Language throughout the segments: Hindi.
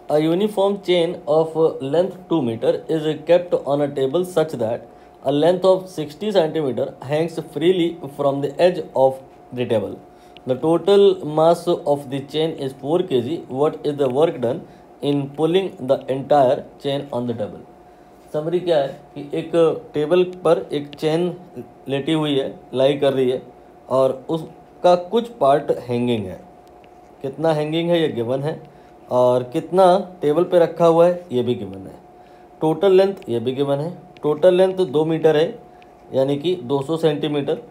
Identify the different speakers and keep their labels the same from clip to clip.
Speaker 1: A uniform chain of length 2 meter is kept on a table such that a length of 60 centimeter hangs freely from the edge of the table. The total mass of the chain is 4 kg. What is the work done in pulling the entire chain on the table? Summary क्या है कि एक टेबल पर एक चेन लेटी हुई है, लाई कर रही है, और उसका कुछ पार्ट हैंगिंग है. कितना हैंगिंग है ये गिवन है, और कितना टेबल पे रखा हुआ है ये भी गिवन है. टोटल लेंथ ये भी गिवन है. टोटल लेंथ 2 मीटर है, यानी कि 200 सेंटीमीटर,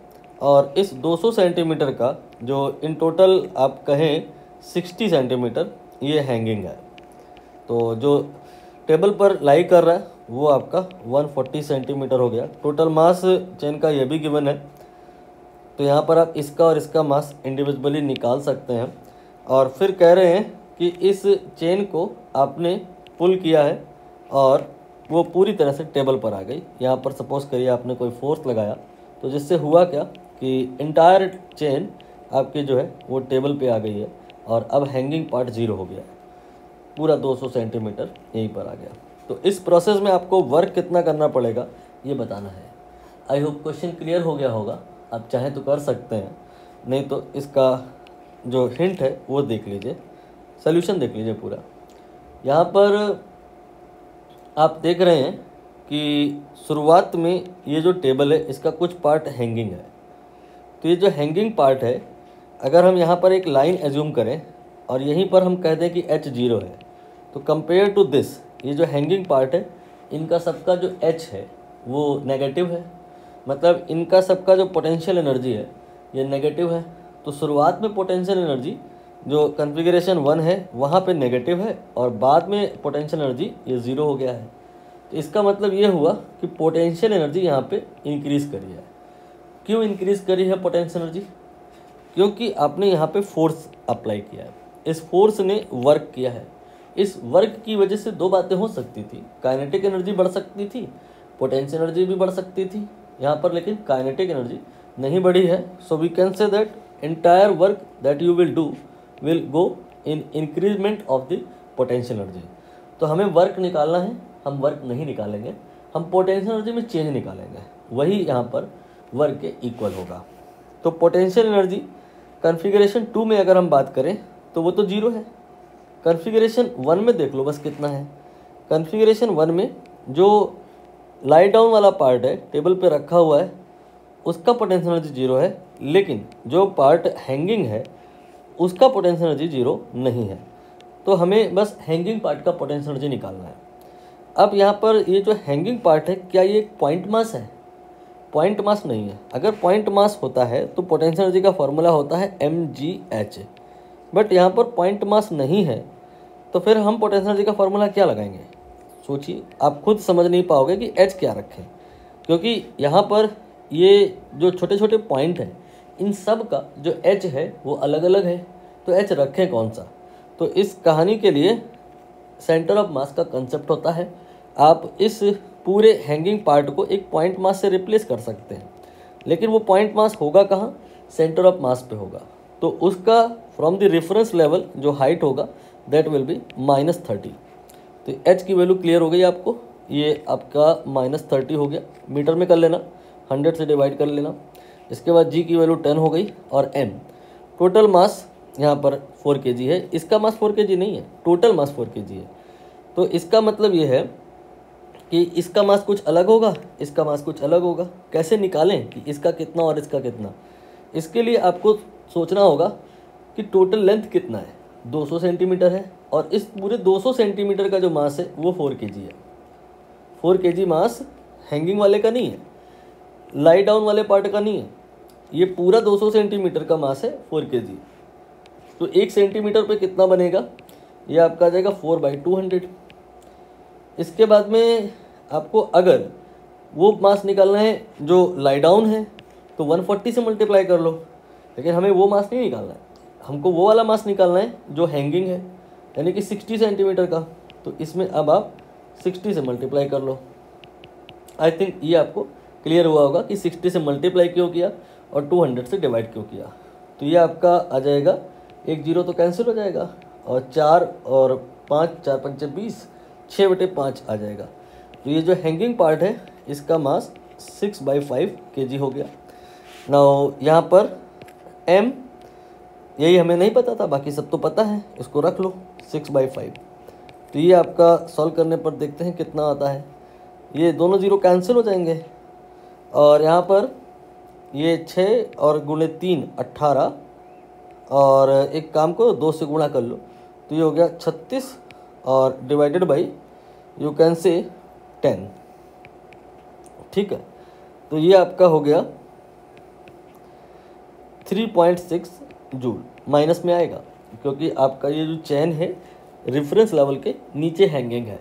Speaker 1: और इस 200 सेंटीमीटर का जो इन टोटल आप कहें 60 सेंटीमीटर ये हैंगिंग है. तो जो टेबल पर लाई कर रहा है वो आपका 140 सेंटीमीटर हो गया. टोटल मास चेन का ये भी गिवन है. तो यहाँ पर आप इसका और इसका मास इंडिविजुअली निकाल सकते हैं. और फिर कह रहे हैं कि इस चेन को आपने पुल किया है और वो पूरी तरह से टेबल पर आ गई. यहाँ पर सपोज करिए आपने कोई फोर्स लगाया, तो जिससे हुआ क्या कि इंटायर चेन आपकी जो है वो टेबल पे आ गई है, और अब हैंगिंग पार्ट 0 हो गया है. पूरा 200 सेंटीमीटर यहीं पर आ गया. तो इस प्रोसेस में आपको वर्क कितना करना पड़ेगा ये बताना है. आई होप क्वेश्चन क्लियर हो गया होगा. आप चाहें तो कर सकते हैं, नहीं तो इसका जो हिंट है वो देख लीजिए, सोल्यूशन देख लीजिए पूरा. यहाँ पर आप देख रहे हैं कि शुरुआत में ये जो टेबल है इसका कुछ पार्ट हैंगिंग है. तो ये जो हैंगिंग पार्ट है, अगर हम यहाँ पर एक लाइन एज्यूम करें और यहीं पर हम कह दें कि H0 है, तो कंपेयर टू दिस ये जो हैंगिंग पार्ट है इनका सबका जो H है वो नेगेटिव है. मतलब इनका सबका जो पोटेंशियल एनर्जी है ये नेगेटिव है. तो शुरुआत में पोटेंशियल एनर्जी जो कॉन्फ़िगरेशन 1 है वहाँ पे नेगेटिव है, और बाद में पोटेंशियल एनर्जी ये 0 हो गया है. तो इसका मतलब ये हुआ कि पोटेंशियल एनर्जी यहाँ पे इंक्रीज़ करी है. क्यों इंक्रीज़ करी है पोटेंशियल एनर्जी? क्योंकि आपने यहाँ पे फोर्स अप्लाई किया है. इस फोर्स ने वर्क किया है. इस वर्क की वजह से दो बातें हो सकती थी. काइनेटिक एनर्जी बढ़ सकती थी, पोटेंशियल एनर्जी भी बढ़ सकती थी यहाँ पर, लेकिन काइनेटिक एनर्जी नहीं बढ़ी है. So we can say that entire work that you will do will go in increment of the potential energy. तो हमें वर्क निकालना है, हम वर्क नहीं निकालेंगे, हम पोटेंशियल एनर्जी में चेंज निकालेंगे. वही यहाँ पर वर्क के इक्वल होगा. तो पोटेंशियल एनर्जी कॉन्फ़िगरेशन 2 में अगर हम बात करें तो वो तो 0 है. कॉन्फ़िगरेशन 1 में देख लो बस कितना है. कॉन्फ़िगरेशन 1 में जो लाई डाउन वाला पार्ट है टेबल पे रखा हुआ है उसका पोटेंशियल एनर्जी 0 है, लेकिन जो पार्ट हैंगिंग है उसका पोटेंशियल एनर्जी 0 नहीं है. तो हमें बस हैंगिंग पार्ट का पोटेंशियल एनर्जी निकालना है. अब यहाँ पर ये जो हैंगिंग पार्ट है क्या ये एक पॉइंट मास है? पॉइंट मास नहीं है. अगर पॉइंट मास होता है तो पोटेंशियल एनर्जी का फॉर्मूला होता है mgh. बट यहाँ पर पॉइंट मास नहीं है, तो फिर हम पोटेंशियल एनर्जी का फॉर्मूला क्या लगाएंगे? सोचिए, आप खुद समझ नहीं पाओगे कि h क्या रखें, क्योंकि यहाँ पर ये जो छोटे छोटे पॉइंट हैं इन सब का जो h है वो अलग अलग है. तो h रखें कौन सा? तो इस कहानी के लिए सेंटर ऑफ मास का कंसेप्ट होता है. आप इस पूरे हैंगिंग पार्ट को एक पॉइंट मास से रिप्लेस कर सकते हैं, लेकिन वो पॉइंट मास होगा कहाँ? सेंटर ऑफ मास पे होगा. तो उसका फ्रॉम द रेफरेंस लेवल जो हाइट होगा दैट विल बी -30. तो h की वैल्यू क्लियर हो गई आपको. ये आपका -30 हो गया. मीटर में कर लेना, 100 से डिवाइड कर लेना. इसके बाद g की वैल्यू 10 हो गई, और m टोटल मास यहाँ पर 4 kg है. इसका मास 4 kg नहीं है, टोटल मास 4 kg है. तो इसका मतलब ये है कि इसका मास कुछ अलग होगा, इसका मास कुछ अलग होगा. कैसे निकालें कि इसका कितना और इसका कितना? इसके लिए आपको सोचना होगा कि टोटल लेंथ कितना है. 200 सेंटीमीटर है, और इस पूरे 200 सेंटीमीटर का जो मास है वो 4 kg है. 4 kg मास हैंगिंग वाले का नहीं है, लाई डाउन वाले पार्ट का नहीं है. ये पूरा 200 सेंटीमीटर का मास है 4 kg. तो 1 सेंटीमीटर पे कितना बनेगा? ये आपका आ जाएगा 4/200. इसके बाद में आपको अगर वो मास निकालना है जो लाई डाउन है तो 140 से मल्टीप्लाई कर लो, लेकिन हमें वो मास नहीं निकालना है. हमको वो वाला मास निकालना है जो हैंगिंग है, यानी कि 60 सेंटीमीटर का. तो इसमें अब आप 60 से मल्टीप्लाई कर लो. आई थिंक ये आपको क्लियर हुआ होगा कि 60 से मल्टीप्लाई क्यों किया और 200 से डिवाइड क्यों किया. तो ये आपका आ जाएगा, 1 0 तो कैंसिल हो जाएगा, और 4 और 5 4 5 20, 6/5 आ जाएगा। तो ये जो हैंगिंग पार्ट है इसका मास 6/5 kg हो गया। नाउ यहाँ पर m यही हमें नहीं पता था, बाकी सब तो पता है, इसको रख लो 6/5। तो ये आपका सॉल्व करने पर देखते हैं कितना आता है। ये दोनों जीरो कैंसिल हो जाएंगे और यहाँ पर ये 6 और गुणे 3 18, और एक काम को 2 से गुणा कर लो तो ये हो गया 36 और divided by you can say 10। ठीक है, तो ये आपका हो गया 3.6 जूल। माइनस में आएगा क्योंकि आपका ये जो चैन है रेफरेंस लेवल के नीचे हैंगिंग है।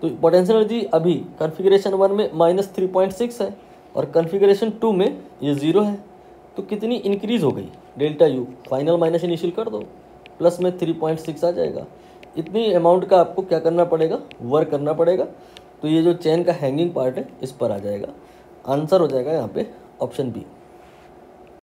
Speaker 1: तो पोटेंशियल एनर्जी अभी कॉन्फ़िगरेशन 1 में -3.6 है और कॉन्फ़िगरेशन 2 में ये 0 है। तो कितनी इंक्रीज़ हो गई delta U, final minus initial कर दो, प्लस में 3.6 आ जाएगा। इतनी अमाउंट का आपको क्या करना पड़ेगा, वर्क करना पड़ेगा। तो ये जो चैन का हैंगिंग पार्ट है इस पर आ जाएगा। आंसर हो जाएगा यहाँ पे ऑप्शन बी।